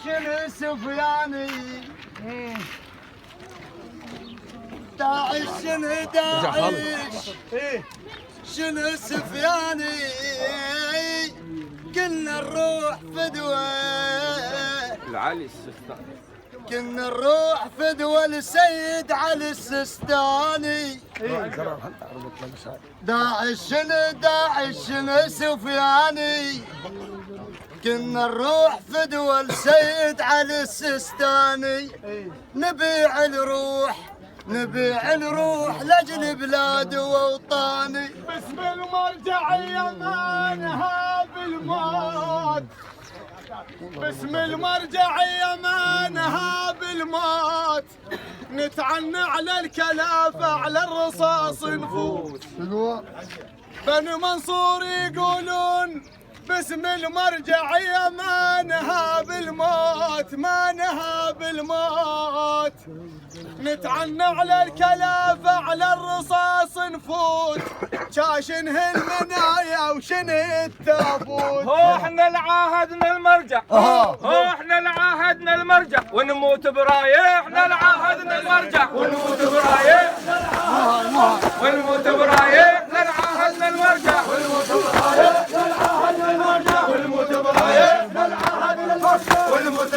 شنو سفياني داعش شنو داعش شنو سفياني كنا نروح فدوة العلي السستاني كنا نروح فدوة السيد علي السستاني داعش شنو سفياني كنا نروح فدوة السيد علي السستاني نبيع الروح لاجل بلاد واوطاني باسم المرجعية ما نهاب الموت باسم المرجعية ما نهاب الموت نتعنى على الكلافة على الرصاص نفوت بني منصور يقولون باسم المرجعية ما نهاب الموت ما نهاب الموت نتعنى على الكلافة على الرصاص نفوت شاشنه المنايا وشن التابوت هو احنا العاهدنا المرجع هو احنا العاهدنا المرجع ونموت برايه احنا العاهدنا المرجع ونموت برايه ونموت برايه